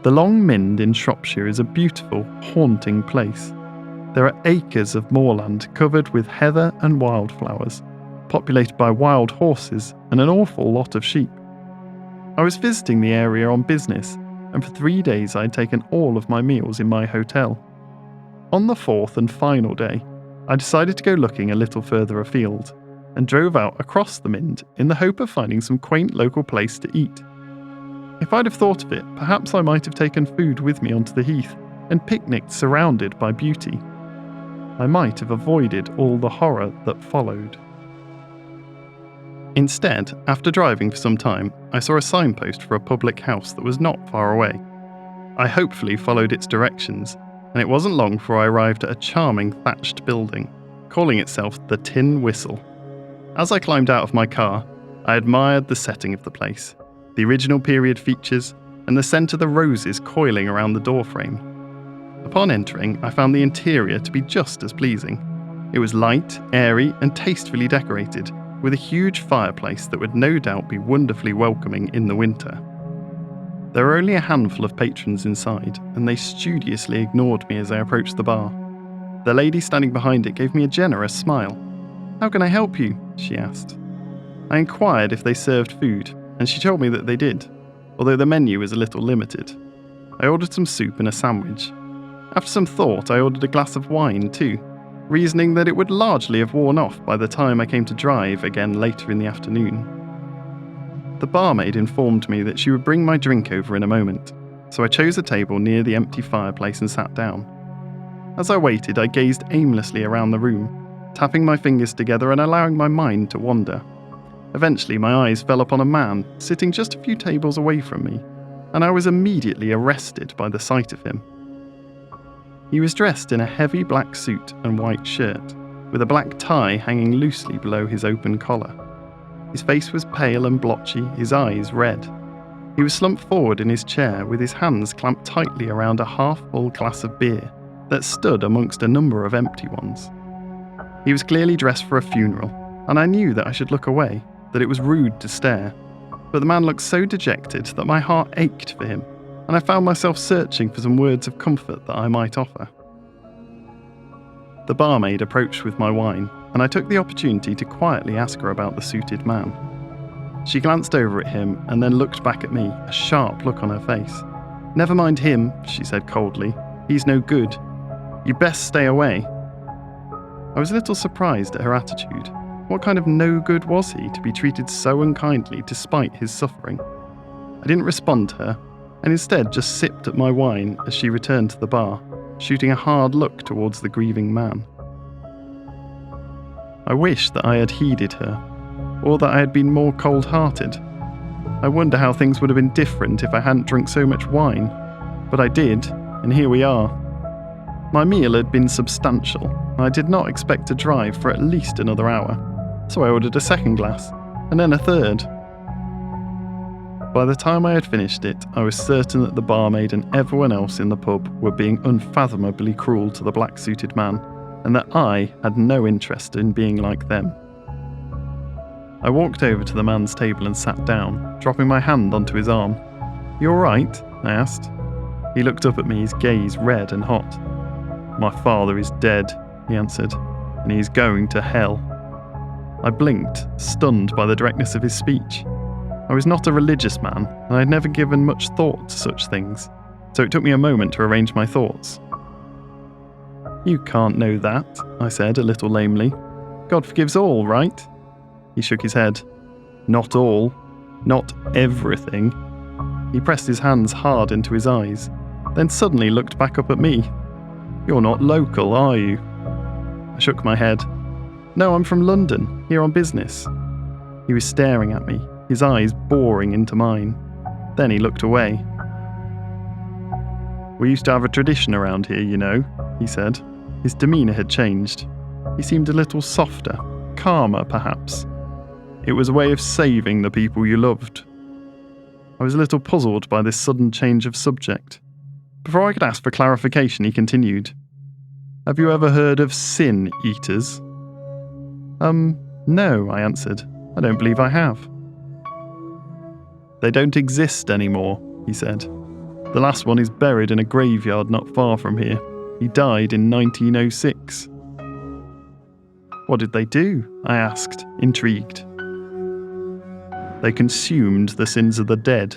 The Long Mynd in Shropshire is a beautiful, haunting place. There are acres of moorland covered with heather and wildflowers, populated by wild horses and an awful lot of sheep. I was visiting the area on business, and for 3 days I had taken all of my meals in my hotel. On the fourth and final day, I decided to go looking a little further afield, and drove out across the Mynd in the hope of finding some quaint local place to eat. If I'd have thought of it, perhaps I might have taken food with me onto the heath and picnicked surrounded by beauty. I might have avoided all the horror that followed. Instead, after driving for some time, I saw a signpost for a public house that was not far away. I hopefully followed its directions, and it wasn't long before I arrived at a charming thatched building, calling itself the Tin Whistle. As I climbed out of my car, I admired the setting of the place, the original period features, and the scent of the roses coiling around the doorframe. Upon entering, I found the interior to be just as pleasing. It was light, airy, and tastefully decorated, with a huge fireplace that would no doubt be wonderfully welcoming in the winter. There were only a handful of patrons inside, and they studiously ignored me as I approached the bar. The lady standing behind it gave me a generous smile. "How can I help you?" she asked. I inquired if they served food, and she told me that they did, although the menu was a little limited. I ordered some soup and a sandwich. After some thought, I ordered a glass of wine too, reasoning that it would largely have worn off by the time I came to drive again later in the afternoon. The barmaid informed me that she would bring my drink over in a moment, so I chose a table near the empty fireplace and sat down. As I waited, I gazed aimlessly around the room, tapping my fingers together and allowing my mind to wander. Eventually, my eyes fell upon a man sitting just a few tables away from me, and I was immediately arrested by the sight of him. He was dressed in a heavy black suit and white shirt, with a black tie hanging loosely below his open collar. His face was pale and blotchy, his eyes red. He was slumped forward in his chair with his hands clamped tightly around a half-full glass of beer that stood amongst a number of empty ones. He was clearly dressed for a funeral, and I knew that I should look away, that it was rude to stare. But the man looked so dejected that my heart ached for him, and I found myself searching for some words of comfort that I might offer. The barmaid approached with my wine, and I took the opportunity to quietly ask her about the suited man. She glanced over at him and then looked back at me, a sharp look on her face. "Never mind him," she said coldly. "He's no good. You best stay away." I was a little surprised at her attitude. What kind of no good was he to be treated so unkindly despite his suffering? I didn't respond to her, and instead just sipped at my wine as she returned to the bar, shooting a hard look towards the grieving man. I wished that I had heeded her, or that I had been more cold-hearted. I wonder how things would have been different if I hadn't drunk so much wine. But I did, and here we are. My meal had been substantial, and I did not expect to drive for at least another hour, so I ordered a second glass, and then a third. By the time I had finished it, I was certain that the barmaid and everyone else in the pub were being unfathomably cruel to the black-suited man, and that I had no interest in being like them. I walked over to the man's table and sat down, dropping my hand onto his arm. "You all right?" I asked. He looked up at me, his gaze red and hot. "My father is dead," he answered, "and he is going to hell." I blinked, stunned by the directness of his speech. I was not a religious man, and I had never given much thought to such things, so it took me a moment to arrange my thoughts. "You can't know that," I said a little lamely. "God forgives all, right?" He shook his head. "Not all. Not everything." He pressed his hands hard into his eyes, then suddenly looked back up at me. "You're not local, are you?" I shook my head. "No, I'm from London, here on business." He was staring at me, his eyes boring into mine. Then he looked away. "We used to have a tradition around here, you know," he said. His demeanour had changed. He seemed a little softer, calmer perhaps. "It was a way of saving the people you loved." I was a little puzzled by this sudden change of subject. Before I could ask for clarification, he continued. "Have you ever heard of sin eaters?" No, I answered. "I don't believe I have." "They don't exist anymore," he said. The last one is buried in a graveyard not far from here. He died in 1906. What did they do? I asked, intrigued. They consumed the sins of the dead,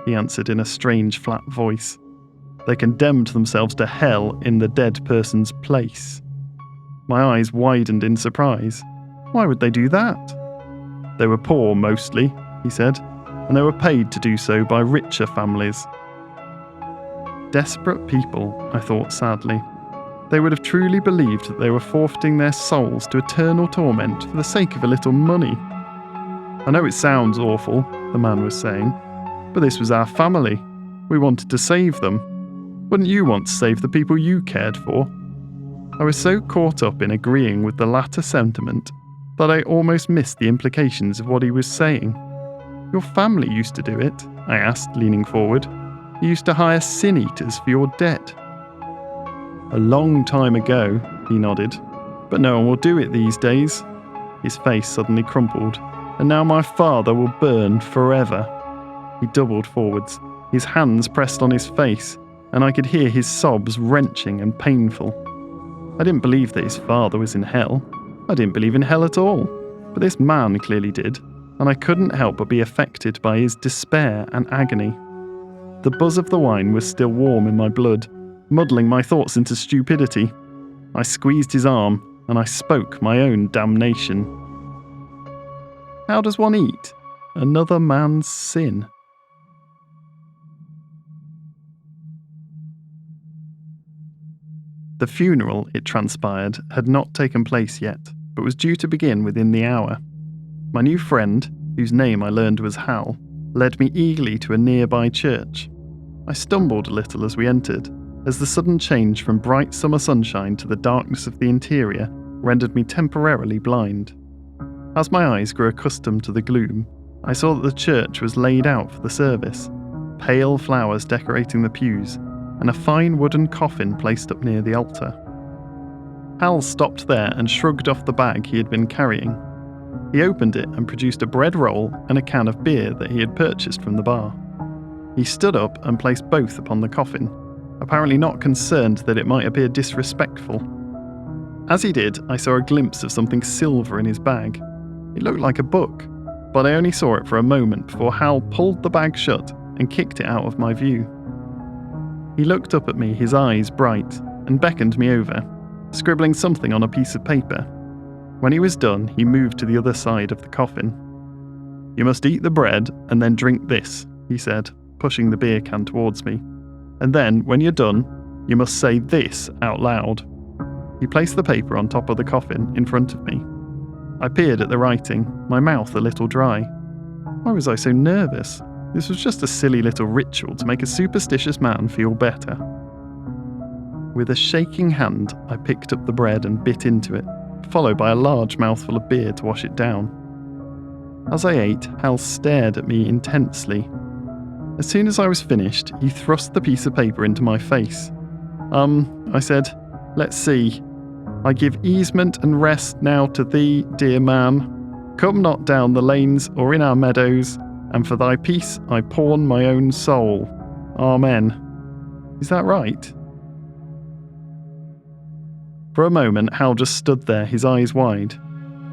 he answered in a strange flat voice. They condemned themselves to hell in the dead person's place. My eyes widened in surprise. Why would they do that? They were poor mostly, he said, and they were paid to do so by richer families. Desperate people, I thought sadly. They would have truly believed that they were forfeiting their souls to eternal torment for the sake of a little money. I know it sounds awful, the man was saying, but this was our family. We wanted to save them. Wouldn't you want to save the people you cared for? I was so caught up in agreeing with the latter sentiment that I almost missed the implications of what he was saying. Your family used to do it, I asked, leaning forward. You used to hire sin eaters for your debt. A long time ago, he nodded, but no one will do it these days. His face suddenly crumpled, and now my father will burn forever. He doubled forwards, his hands pressed on his face, and I could hear his sobs wrenching and painful. I didn't believe that his father was in hell. I didn't believe in hell at all, but this man clearly did, and I couldn't help but be affected by his despair and agony. The buzz of the wine was still warm in my blood, muddling my thoughts into stupidity. I squeezed his arm, and I spoke my own damnation. How does one eat another man's sin? The funeral, it transpired, had not taken place yet, but was due to begin within the hour. My new friend, whose name I learned was Hal, led me eagerly to a nearby church. I stumbled a little as we entered, as the sudden change from bright summer sunshine to the darkness of the interior rendered me temporarily blind. As my eyes grew accustomed to the gloom, I saw that the church was laid out for the service, pale flowers decorating the pews, and a fine wooden coffin placed up near the altar. Hal stopped there and shrugged off the bag he had been carrying. He opened it and produced a bread roll and a can of beer that he had purchased from the bar. He stood up and placed both upon the coffin, apparently not concerned that it might appear disrespectful. As he did, I saw a glimpse of something silver in his bag. It looked like a book, but I only saw it for a moment before Hal pulled the bag shut and kicked it out of my view. He looked up at me, his eyes bright, and beckoned me over, scribbling something on a piece of paper. When he was done, he moved to the other side of the coffin. You must eat the bread and then drink this, he said, pushing the beer can towards me. And then, when you're done, you must say this out loud. He placed the paper on top of the coffin in front of me. I peered at the writing, my mouth a little dry. Why was I so nervous? This was just a silly little ritual to make a superstitious man feel better. With a shaking hand, I picked up the bread and bit into it, followed by a large mouthful of beer to wash it down. As I ate, Hal stared at me intensely. As soon as I was finished, he thrust the piece of paper into my face. I said, let's see. I give easement and rest now to thee, dear man. Come not down the lanes or in our meadows, and for thy peace I pawn my own soul. Amen. Is that right? For a moment, Hal just stood there, his eyes wide.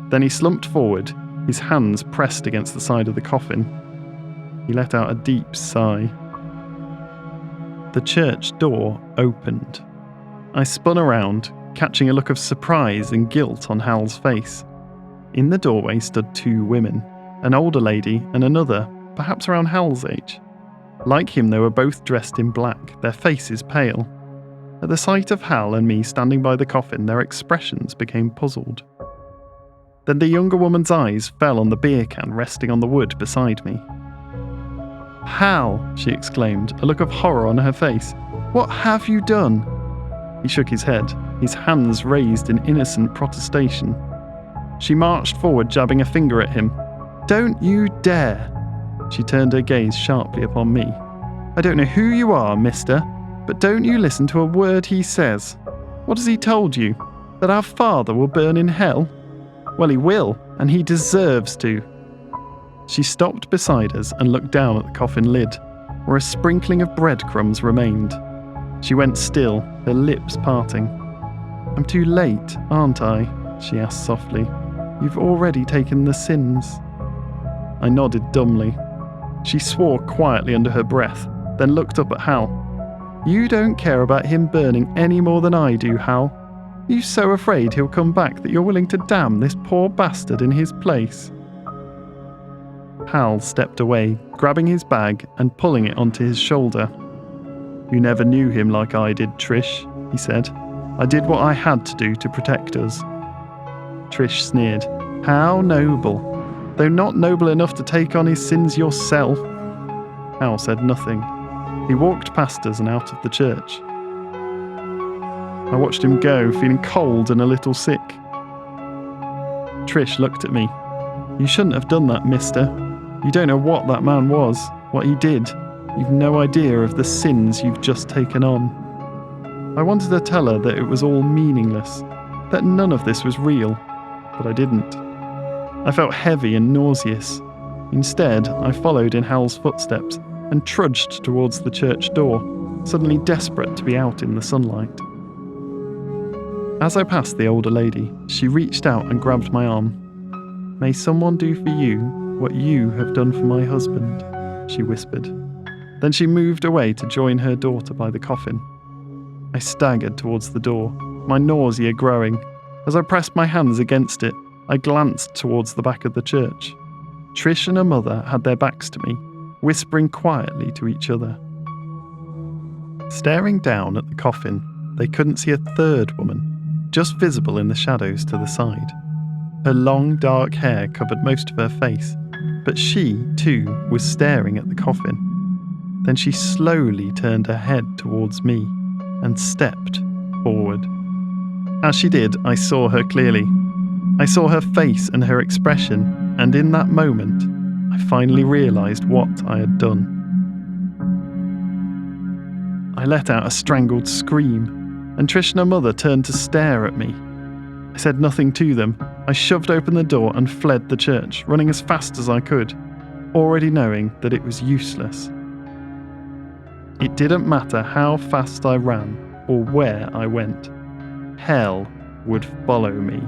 Then he slumped forward, his hands pressed against the side of the coffin. He let out a deep sigh. The church door opened. I spun around, catching a look of surprise and guilt on Hal's face. In the doorway stood two women, an older lady and another, perhaps around Hal's age. Like him, they were both dressed in black, their faces pale. At the sight of Hal and me standing by the coffin, their expressions became puzzled. Then the younger woman's eyes fell on the beer can resting on the wood beside me. Hal, she exclaimed, a look of horror on her face. What have you done? He shook his head, his hands raised in innocent protestation. She marched forward, jabbing a finger at him. Don't you dare! She turned her gaze sharply upon me. I don't know who you are, mister, but don't you listen to a word he says. What has he told you? That our father will burn in hell? Well, he will, and he deserves to. She stopped beside us and looked down at the coffin lid. where a sprinkling of breadcrumbs remained. She went still, her lips parting. "I'm too late, aren't I?" she asked softly. "You've already taken the sins." I nodded dumbly. She swore quietly under her breath, then looked up at Hal. "You don't care about him burning any more than I do, Hal. Are you so afraid he'll come back that you're willing to damn this poor bastard in his place?" Hal stepped away, grabbing his bag and pulling it onto his shoulder. "You never knew him like I did, Trish," he said. "I did what I had to do to protect us." Trish sneered. "How noble, though not noble enough to take on his sins yourself." Hal said nothing. He walked past us and out of the church. I watched him go, feeling cold and a little sick. Trish looked at me. "You shouldn't have done that, mister. You don't know what that man was, what he did. You've no idea of the sins you've just taken on." I wanted to tell her that it was all meaningless, that none of this was real, but I didn't. I felt heavy and nauseous. Instead, I followed in Hal's footsteps and trudged towards the church door, suddenly desperate to be out in the sunlight. As I passed the older lady, she reached out and grabbed my arm. "May someone do for you what you have done for my husband," she whispered. Then she moved away to join her daughter by the coffin. I staggered towards the door, my nausea growing. As I pressed my hands against it, I glanced towards the back of the church. Trish and her mother had their backs to me, whispering quietly to each other. Staring down at the coffin, they couldn't see a third woman, just visible in the shadows to the side. Her long, dark hair covered most of her face, but she, too, was staring at the coffin. Then she slowly turned her head towards me and stepped forward. As she did, I saw her clearly. I saw her face and her expression, and in that moment, I finally realized what I had done. I let out a strangled scream, and Trish and her mother turned to stare at me. I said nothing to them. I shoved open the door and fled the church, running as fast as I could, already knowing that it was useless. It didn't matter how fast I ran or where I went. Hell would follow me.